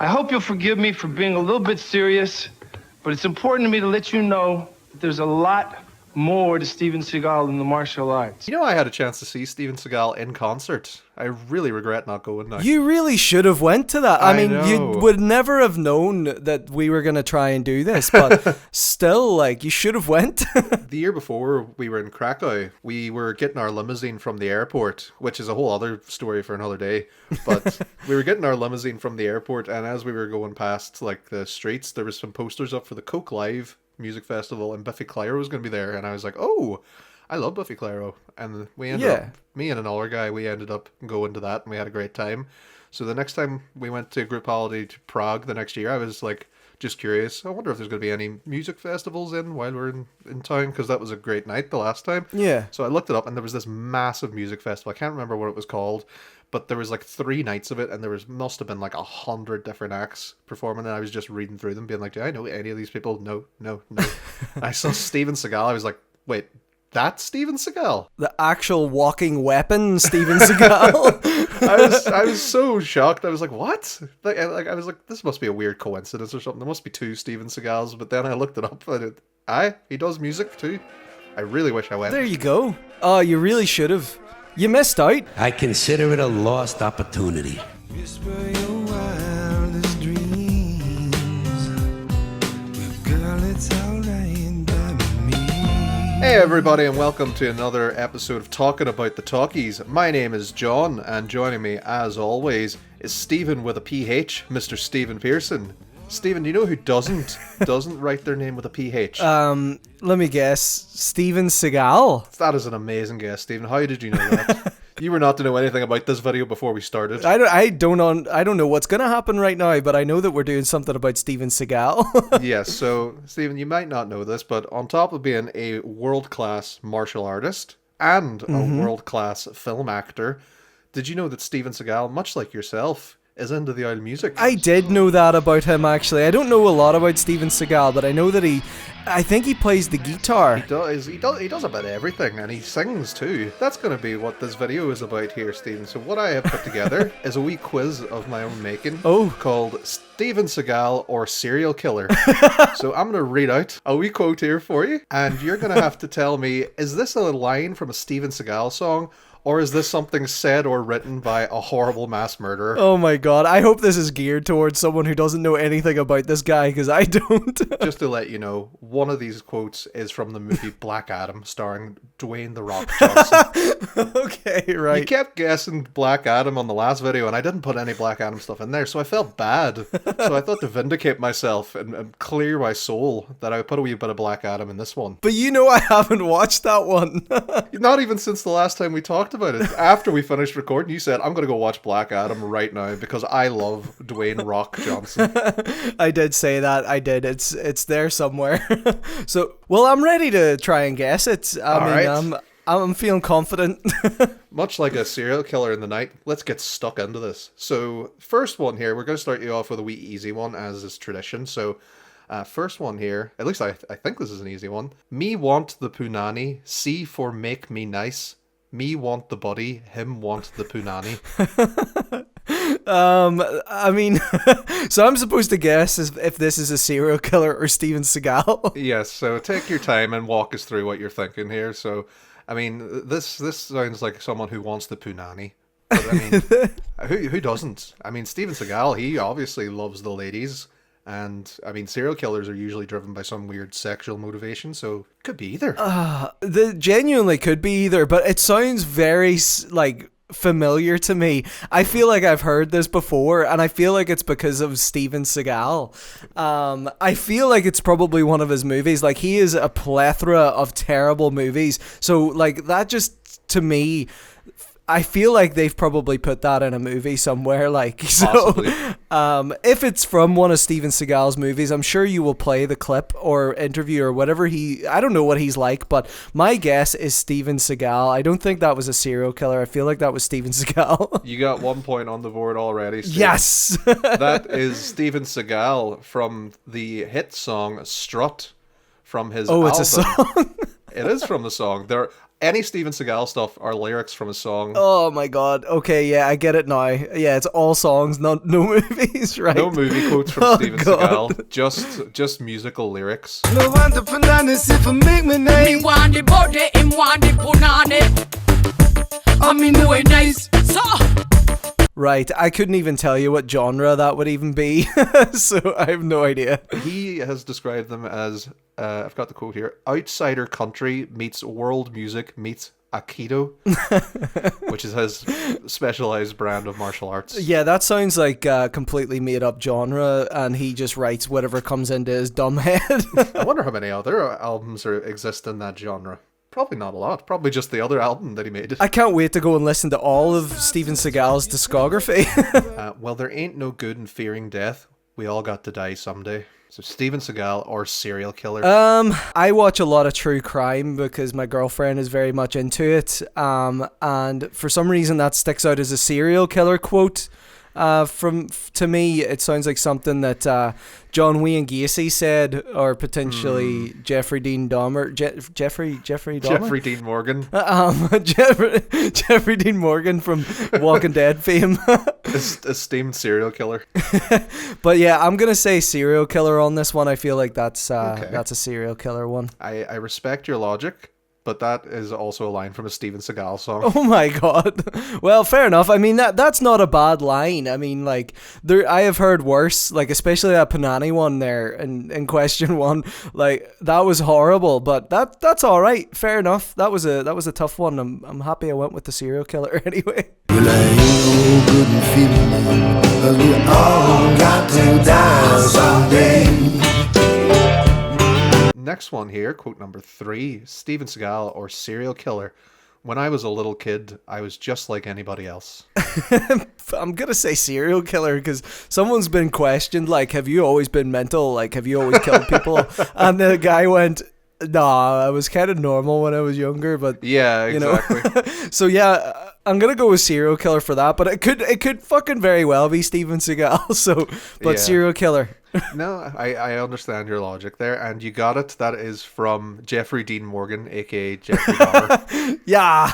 I hope you'll forgive me for being a little bit serious, but it's important to me to let you know that there's a lot more to Steven Seagal than the martial arts. You know, I had a chance to see Steven Seagal in concert. I really regret not going now. You really should have went to that. I mean, know. you would never have known that we were going to try and do this, but still, like, you should have went. The year before we were in Krakow, we were getting our limousine from the airport, which is a whole other story for another day. But we were getting our limousine from the airport, and as we were going past, like, the streets, there was some posters up for the Coke Live music festival, and Biffy Clyro was going to be there, and I was like, oh, I love Biffy Clyro. And we ended up, me and another guy, we ended up going to that, and we had a great time. So the next time we went to a group holiday to Prague the next year, I was like, just curious, I wonder if there's going to be any music festivals while we're in town, because that was a great night the last time. Yeah. So I looked it up, and there was this massive music festival. I can't remember what it was called, but there was like 3 nights of it, and must have been like 100 different acts performing, and I was just reading through them, being like, do I know any of these people? No. I saw Steven Seagal, I was like, wait, that's Steven Seagal? The actual walking weapon, Steven Seagal. I was so shocked. I was like, what? I was like, this must be a weird coincidence or something. There must be 2 Steven Seagals, but then I looked it up, and he does music too. I really wish I went. There you go. Oh, you really should have. You missed out. I consider it a lost opportunity. Whisper your wildest dreams. Well, girl, it's alright by me. Hey everybody, and welcome to another episode of Talking About the Talkies. My name is John, and joining me, as always, is Stephen with a PH, Mr. Stephen Pearson. Stephen, do you know who doesn't write their name with a PH? Let me guess. Steven Seagal. That is an amazing guess, Stephen. How did you know that? You were not to know anything about this video before we started. I don't know what's gonna happen right now, but I know that we're doing something about Steven Seagal. Yes, so Stephen, you might not know this, but on top of being a world-class martial artist and a world-class film actor, did you know that Steven Seagal, much like yourself, is into the old music? I did know that about him, actually. I don't know a lot about Steven Seagal, but I know that I think he plays the guitar. He does about everything, and he sings too. That's going to be what this video is about here, Stephen. So what I have put together is a wee quiz of my own making called Steven Seagal or Serial Killer. So I'm going to read out a wee quote here for you, and you're going to have to tell me, is this a line from a Steven Seagal song, or is this something said or written by a horrible mass murderer? Oh my god, I hope this is geared towards someone who doesn't know anything about this guy, because I don't. Just to let you know, one of these quotes is from the movie Black Adam, starring Dwayne "The Rock" Johnson. Okay, right. You kept guessing Black Adam on the last video, and I didn't put any Black Adam stuff in there, so I felt bad. So I thought to vindicate myself and clear my soul that I would put a wee bit of Black Adam in this one. But you know I haven't watched that one. Not even since the last time we talked about it. After we finished recording, you said, I'm going to go watch Black Adam right now because I love Dwayne "Rock" Johnson. I did say that. I did. It's there somewhere. So, well, I'm ready to try and guess it. I'm feeling confident. Much like a serial killer in the night, let's get stuck into this. So, first one here, we're going to start you off with a wee easy one, as is tradition. So, first one here, at least I think this is an easy one. Me want the punani, C for make me nice. Me want the body, him want the punani. I mean, so I'm supposed to guess if this is a serial killer or Steven Seagal. Yes, so take your time and walk us through what you're thinking here. So, I mean, this sounds like someone who wants the punani. But I mean, who doesn't? I mean, Steven Seagal, he obviously loves the ladies. And, I mean, serial killers are usually driven by some weird sexual motivation, so it could be either. Genuinely could be either, but it sounds very, like, familiar to me. I feel like I've heard this before, and I feel like it's because of Steven Seagal. I feel like it's probably one of his movies. Like, he is a plethora of terrible movies. So, like, that just, to me, I feel like they've probably put that in a movie somewhere, like, possibly. So, if it's from one of Steven Seagal's movies, I'm sure you will play the clip or interview or whatever I don't know what he's like, but my guess is Steven Seagal. I don't think that was a serial killer. I feel like that was Steven Seagal. You got 1 point on the board already, Steve. Yes! That is Steven Seagal from the hit song Strut from his album. It's a song? It is from the song. Any Steven Seagal stuff are lyrics from a song. Oh my god. Okay, yeah, I get it now. Yeah, it's all songs, no movies, right? No movie quotes from Oh, Steven God. Seagal. Just musical lyrics. No wonder for this if I make me name. want the body, him want the punani. I mean, do it nice. So, Right, I couldn't even tell you what genre that would even be, so I have no idea. He has described them as, I've got the quote here, outsider country meets world music meets Aikido, which is his specialized brand of martial arts. Yeah, that sounds like a completely made up genre, and he just writes whatever comes into his dumb head. I wonder how many other albums exist in that genre. Probably not a lot. Probably just the other album that he made. I can't wait to go and listen to all of Steven Seagal's discography. Well, there ain't no good in fearing death. We all got to die someday. So Steven Seagal or serial killer. I watch a lot of true crime because my girlfriend is very much into it. And for some reason that sticks out as a serial killer quote. To me, it sounds like something that John Wayne Gacy said, or potentially Jeffrey Dean Dahmer. Jeffrey Dahmer? Jeffrey Dean Morgan. Jeffrey Dean Morgan from Walking Dead fame. Esteemed serial killer. But yeah, I'm gonna say serial killer on this one. I feel like that's a serial killer one. I respect your logic, but that is also a line from a Steven Seagal song. Oh my god. Well, fair enough. I mean, that's not a bad line. I mean, like, I have heard worse, like, especially that Panani one there in question one. Like, that was horrible, but that's all right. Fair enough. That was a tough one. I'm happy I went with the serial killer anyway. Well, I ain't no good in feeling, 'cause we all got to die someday. Next one here, quote number 3, Steven Seagal or serial killer. When I was a little kid, I was just like anybody else. I'm gonna say serial killer because someone's been questioned, like, have you always been mental? Like, have you always killed people? And the guy went, nah, I was kind of normal when I was younger, but Yeah, exactly. You know? So yeah, I'm gonna go with serial killer for that, but it could fucking very well be Steven Seagal. So, but Yeah. serial killer. No, I understand your logic there, and you got it. That is from Jeffrey Dean Morgan, aka Jeffrey Dahmer. Yeah.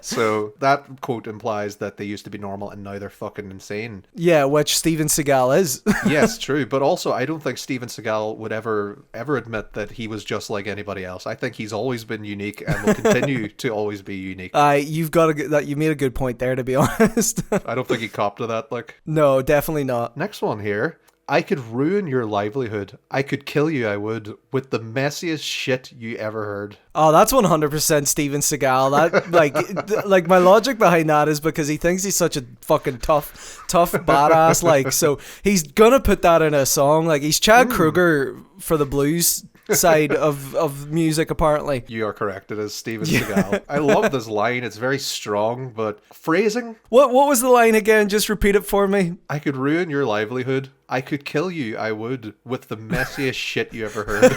So that quote implies that they used to be normal and now they're fucking insane. Yeah, which Steven Seagal is. Yes, true. But also, I don't think Steven Seagal would ever admit that he was just like anybody else. I think he's always been unique and will continue to always be unique. You've got you made a good point there, to be honest. I don't think he copped to that. Like, No, definitely not. next one here. I could ruin your livelihood. I could kill you, I would, with the messiest shit you ever heard. Oh, that's 100% Steven Seagal. That like my logic behind that is because he thinks he's such a fucking tough badass. Like, so he's gonna put that in a song. Like, he's Chad Kroeger for the blues side of music, apparently. You are correct. It is Steven Seagal. I love this line. It's very strong, but phrasing. What was the line again? Just repeat it for me. I could ruin your livelihood. I could kill you, I would, with the messiest shit you ever heard.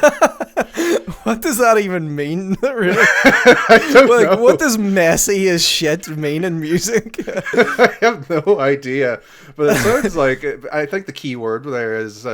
What does that even mean? Really? I don't know. What does messy as shit mean in music? I have no idea. But it sounds like, I think the key word there is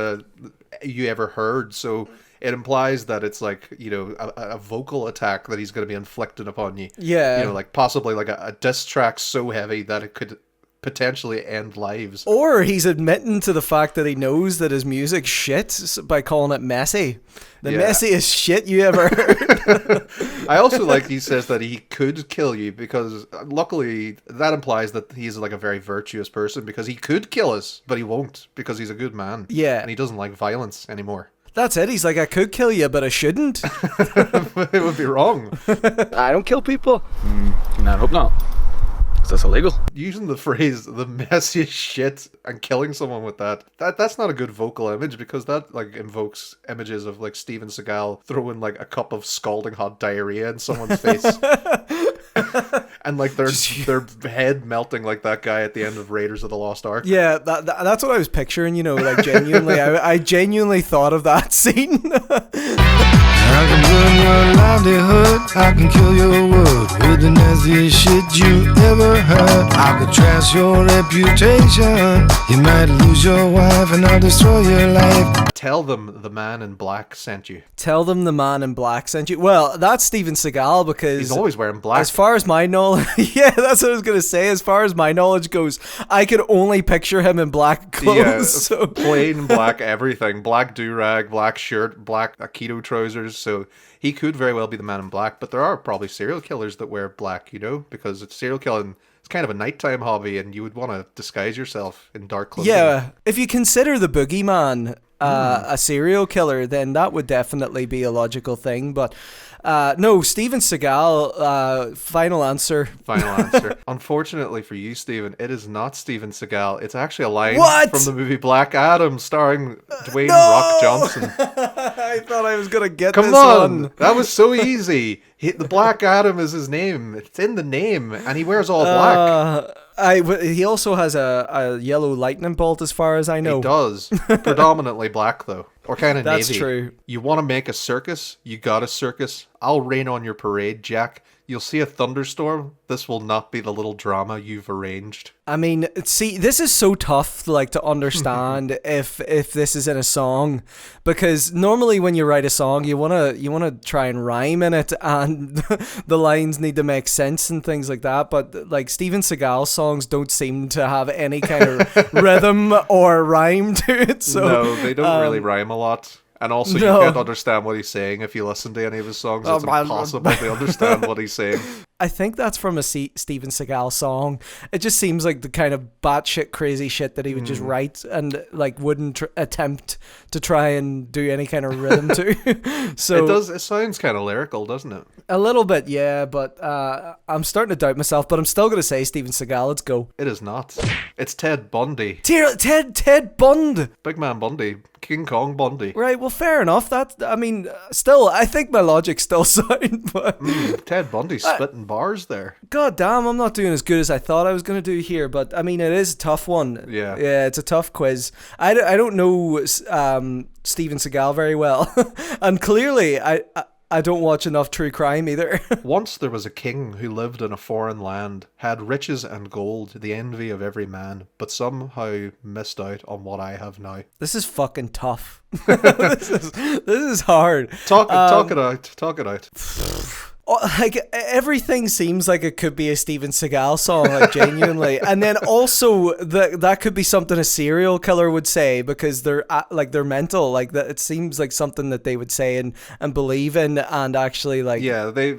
you ever heard. So it implies that it's like, you know, a vocal attack that he's going to be inflicting upon you. Yeah. You know, like possibly like a diss track so heavy that it could potentially end lives. Or he's admitting to the fact that he knows that his music's shit by calling it messy. The Yeah. messiest shit you ever heard. I also like he says that he could kill you because luckily that implies that he's like a very virtuous person because he could kill us, but he won't because he's a good man. Yeah. And he doesn't like violence anymore. That's it. He's like, I could kill you, but I shouldn't. It would be wrong. I don't kill people. No, I hope not. 'Cause that's illegal. Using the phrase the messiest shit and killing someone with that's not a good vocal image because that like invokes images of like Steven Seagal throwing like a cup of scalding hot diarrhea in someone's face. And like their head melting like that guy at the end of Raiders of the Lost Ark. Yeah, that's what I was picturing, you know, like genuinely. I genuinely thought of that scene. I can ruin your livelihood. I can kill your wood with the nastiest shit you ever heard. I could trash your reputation. You might lose your wife and I'll destroy your life. Tell them the man in black sent you. Tell them the man in black sent you. Well, that's Steven Seagal because He's always wearing black. as far as my knowledge, yeah, that's what I was gonna say. As far as my knowledge goes, I could only picture him in black clothes. Yeah, So. plain black everything. Black do-rag, black shirt, black Aikido trousers. So he could very well be the man in black. But there are probably serial killers that wear black, because it's serial killing. It's kind of a nighttime hobby, and you would want to disguise yourself in dark clothing. Yeah, if you consider the boogeyman a serial killer, then that would definitely be a logical thing. But no, Steven Seagal, final answer. Final answer. Unfortunately for you, Steven, it is not Steven Seagal. It's actually a line What? from the movie Black Adam, starring Dwayne No! Rock Johnson. I thought I was going to get Come this on, one. that was so easy. The Black Adam is his name. It's in the name, and he wears all black. He also has a yellow lightning bolt, as far as I know. He does. Predominantly black, though. Or kind of navy. That's true. You want to make a circus? You got a circus. I'll rain on your parade, Jack. You'll see a thunderstorm. This will not be the little drama you've arranged. I mean, see, this is so tough, to understand if this is in a song, because normally when you write a song, you wanna try and rhyme in it, and the lines need to make sense and things like that. But Steven Seagal songs don't seem to have any kind of rhythm or rhyme to it. So no, they don't really rhyme a lot. And also, No. you can't understand what he's saying if you listen to any of his songs. It's impossible to understand what he's saying. I think that's from a Steven Seagal song. It just seems like the kind of batshit crazy shit that he would just write and wouldn't attempt to try and do any kind of rhythm to. So It does. It sounds kind of lyrical, doesn't it? a little bit, yeah. But I'm starting to doubt myself. But I'm still gonna say Steven Seagal. Let's go. It is not. It's Ted Bundy. Ted Bund. Big man Bundy. King Kong Bundy. Right. Well, fair enough. Still, I think my logic's still sound. But Ted Bundy spitting bars there. God damn, I'm not doing as good as I thought I was going to do here, but I mean, it is a tough one. Yeah. Yeah, it's a tough quiz. I don't know Steven Seagal very well, and clearly I don't watch enough true crime either. Once there was a king who lived in a foreign land, had riches and gold, the envy of every man, but somehow missed out on what I have now. This is fucking tough. This is hard. Talk it out. Talk it out. Everything seems like it could be a Steven Seagal song, genuinely, and then also that could be something a serial killer would say, because they're mental, that it seems like something that they would say and believe in, and actually Yeah, they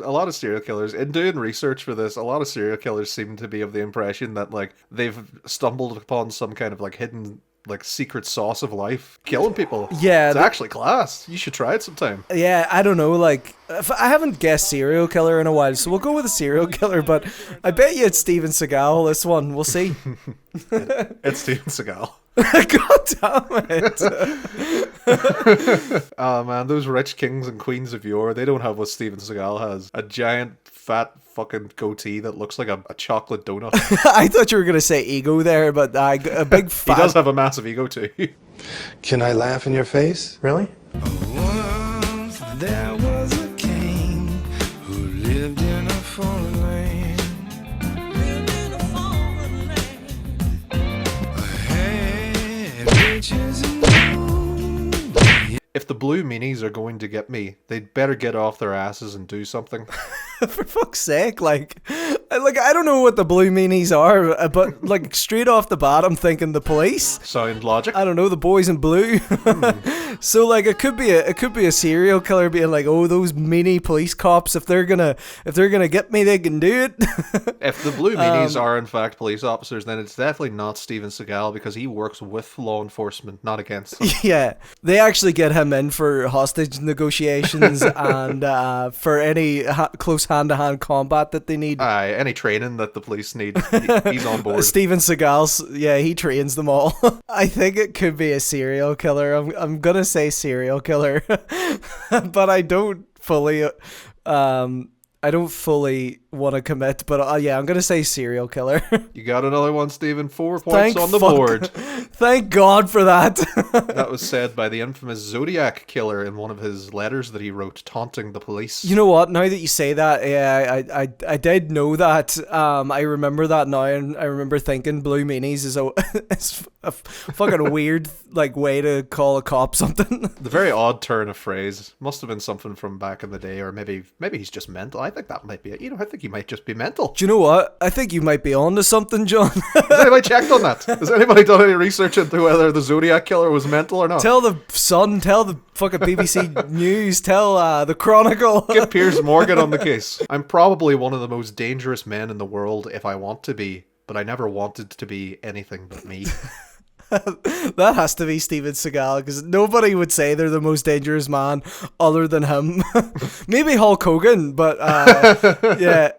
a lot of serial killers, in doing research for this, a lot of serial killers seem to be of the impression that they've stumbled upon some kind of hidden secret sauce of life, killing people. Yeah, it's actually class. You should try it sometime. Yeah, I don't know, if I haven't guessed serial killer in a while, so we'll go with a serial killer, but I bet you it's Steven Seagal, this one. We'll see. It's Steven Seagal. God damn it. Oh man, those rich kings and queens of yore, they don't have what Steven Seagal has. A giant, fat fucking goatee that looks like a chocolate donut. I thought you were going to say ego there, but a big fat... He does have a massive ego too. Can I laugh in your face? Really? Once there was a king who lived in a foreign land. Had riches and gold. If the blue meanies are going to get me, they'd better get off their asses and do something. For fuck's sake, I don't know what the blue meanies are, but straight off the bat, I'm thinking the police. Sound logic? I don't know, the boys in blue. So it could be a serial killer being oh, those meanie police cops, if they're gonna get me, they can do it. If the blue meanies are in fact police officers, then it's definitely not Steven Seagal, because he works with law enforcement, not against them. Yeah, they actually get him in for hostage negotiations and for any close hand-to-hand combat that they need. Aye, any training that the police need, he's on board. Steven Seagal, yeah, he trains them all. I think it could be a serial killer. I'm gonna say serial killer, but I don't fully I don't fully want to commit, but yeah, I'm gonna say serial killer. You got another one, Stephen. 4 points on the fuck. board. Thank God for that. That was said by the infamous Zodiac killer in one of his letters that he wrote, taunting the police. You know what? Now that you say that, yeah, I did know that. I remember that now, and I remember thinking Blue Meanies is a fucking weird like way to call a cop something. The very odd turn of phrase must have been something from back in the day, or maybe he's just mental. I think that might be it. I think he might just be mental. Do you know what? I think you might be onto something, John. Has anybody checked on that? Has anybody done any research into whether the Zodiac killer was mental or not? Tell the Sun, tell the fucking BBC News, tell the Chronicle. Get Piers Morgan on the case. I'm probably one of the most dangerous men in the world if I want to be, but I never wanted to be anything but me. That has to be Steven Seagal, because nobody would say they're the most dangerous man other than him. Maybe Hulk Hogan, but yeah.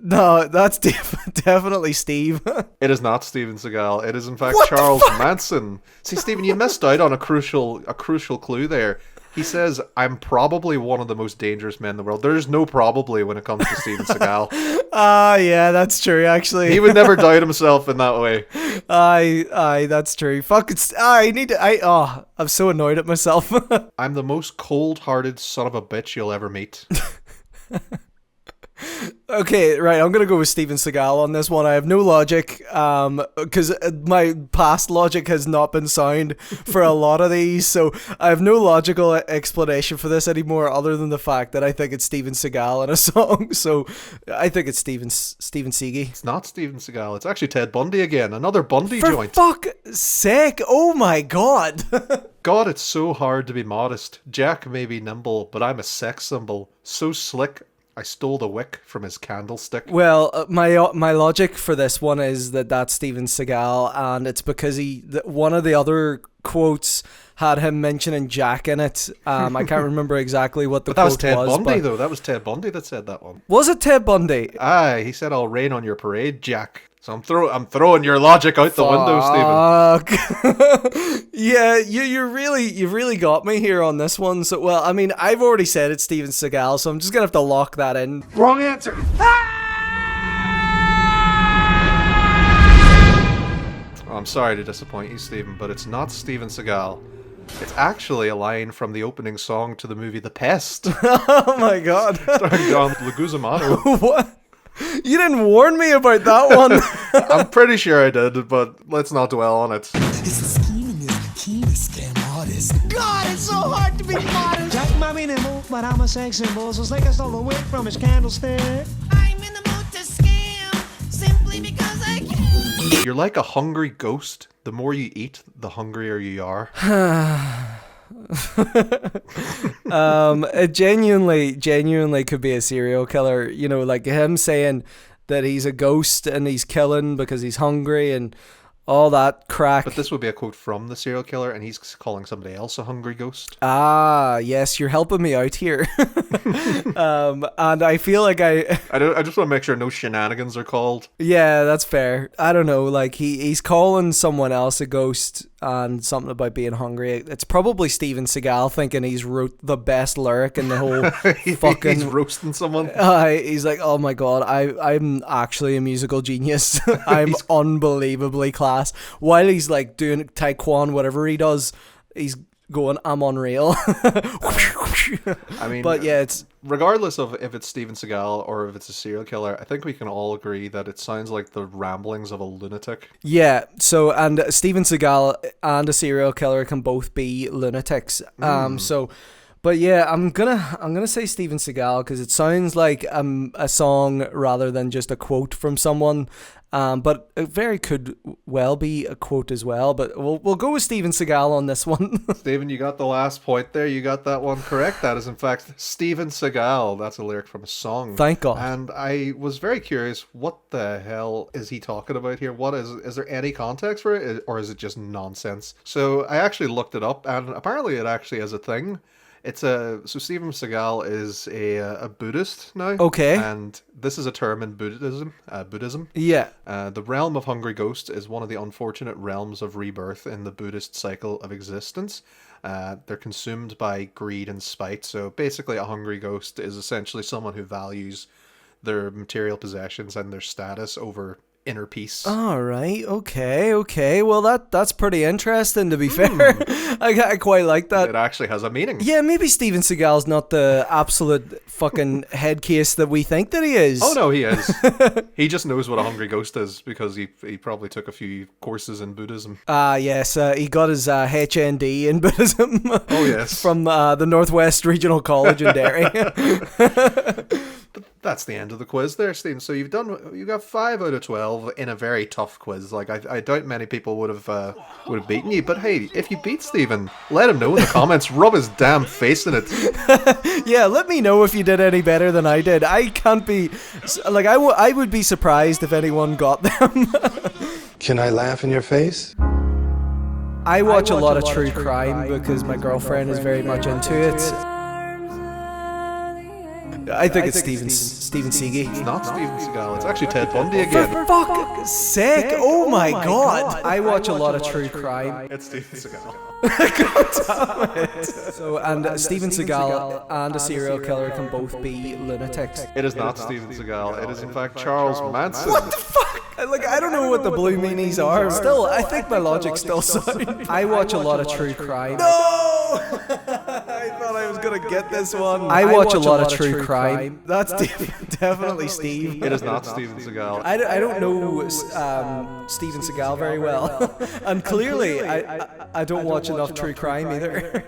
No, that's definitely Steve. It is not Steven Seagal. It is in fact Charles Manson. See, Stephen, you missed out on a crucial clue there. He says, I'm probably one of the most dangerous men in the world. There's no probably when it comes to Steven Seagal. Yeah, that's true, actually. He would never doubt himself in that way. Aye, that's true. Fuck it. I'm so annoyed at myself. I'm the most cold-hearted son of a bitch you'll ever meet. Okay, right, I'm gonna go with Steven Seagal on this one. I have no logic, because my past logic has not been sound for a lot of these, so I have no logical explanation for this anymore other than the fact that I think it's Steven Seagal in a song, so I think it's Steven Seagal. It's not Steven Seagal, it's actually Ted Bundy again, another Bundy For joint. fuck's sake, oh my god. God, it's so hard to be modest. Jack may be nimble, but I'm a sex symbol. So slick, I stole the wick from his candlestick. Well, my logic for this one is that that's Steven Seagal, and it's because one of the other quotes had him mentioning Jack in it. I can't remember exactly what the But that was quote Ted was. Bundy, though. That was Ted Bundy that said that one. Was it Ted Bundy? Aye, he said, I'll rain on your parade, Jack. So I'm throwing your logic out the window, Stephen. Yeah, you've really got me here on this one. So, well, I mean, I've already said it's Steven Seagal, so I'm just gonna have to lock that in. Wrong answer. I'm sorry to disappoint you, Stephen, but it's not Steven Seagal. It's actually a line from the opening song to the movie The Pest. Oh my god. Starring John Leguizamo. What? You didn't warn me about that one. I'm pretty sure I did, but let's not dwell on it. It's a scheming is the key to scam artists. God, it's so hard to be modest. Jack might be nimble, but I'm a sex symbol. So Slick I stole a wick from his candlestick. I'm in the mood to scam, simply because I can. You're like a hungry ghost. The more you eat, the hungrier you are. It genuinely could be a serial killer. You know, like him saying that he's a ghost and he's killing because he's hungry and all that crack. But this would be a quote from the serial killer, and he's calling somebody else a hungry ghost. Ah, yes, you're helping me out here. And I feel like I just want to make sure no shenanigans are called. Yeah, that's fair. I don't know, like he's calling someone else a ghost and something about being hungry. It's probably Steven Seagal thinking he's wrote the best lyric in the whole fucking... He's roasting someone. He's like, oh my god, I'm actually a musical genius. I'm unbelievably class. While he's like doing taekwondo, whatever he does, he's going, I'm unreal. I mean, but yeah, it's regardless of if it's Steven Seagal or if it's a serial killer, I think we can all agree that it sounds like the ramblings of a lunatic. Yeah, so, and Steven Seagal and a serial killer can both be lunatics. But yeah, I'm gonna say Steven Seagal because it sounds like a song rather than just a quote from someone. But it very could well be a quote as well. But we'll go with Steven Seagal on this one. Stephen, you got the last point there. You got that one correct. That is in fact Steven Seagal. That's a lyric from a song. Thank God. And I was very curious, what the hell is he talking about here? What is there any context for it, or is it just nonsense? So I actually looked it up, and apparently it actually is a thing. So Steven Seagal is a Buddhist now. Okay. And this is a term in Buddhism. Yeah. The realm of hungry ghosts is one of the unfortunate realms of rebirth in the Buddhist cycle of existence. They're consumed by greed and spite. So basically a hungry ghost is essentially someone who values their material possessions and their status over inner peace. All right, okay. Well, that's pretty interesting, to be fair. I quite like that. It actually has a meaning. Yeah, maybe Steven Seagal's not the absolute fucking head case that we think that he is. Oh no, he is. He just knows what a hungry ghost is because he probably took a few courses in Buddhism. Yes, he got his HND in Buddhism. Oh yes, from the Northwest Regional College in Derry. But that's the end of the quiz there, Stephen. So you got 5 out of 12 in a very tough quiz. Like I doubt many people would have beaten you. But hey, if you beat Stephen, let him know in the comments. Rub his damn face in it. Yeah, let me know if you did any better than I did. I can't be like I would be surprised if anyone got them. Can I laugh in your face? I watch a lot of true crime because my girlfriend is very much into it. I think it's Steven Seagal. It's not Steven Seagal. It's actually Ted Bundy again. For fuck's sake! Oh my god! I watch a lot of true crime. It's Steven Seagal. God damn it! So, and Steven Seagal and a serial killer can both be lunatics. It is not Steven Seagal. It is in fact Charles Manson. What the fuck? Like, I don't know what the blue meanies are. Still, I think my logic's still sound. I watch a lot of true crime. No! I thought I was gonna get this one. I watch a lot of true crime. That's definitely Steve. It is not Steven Seagal. I don't know Steven Seagal very well. And clearly, I don't watch enough true crime either.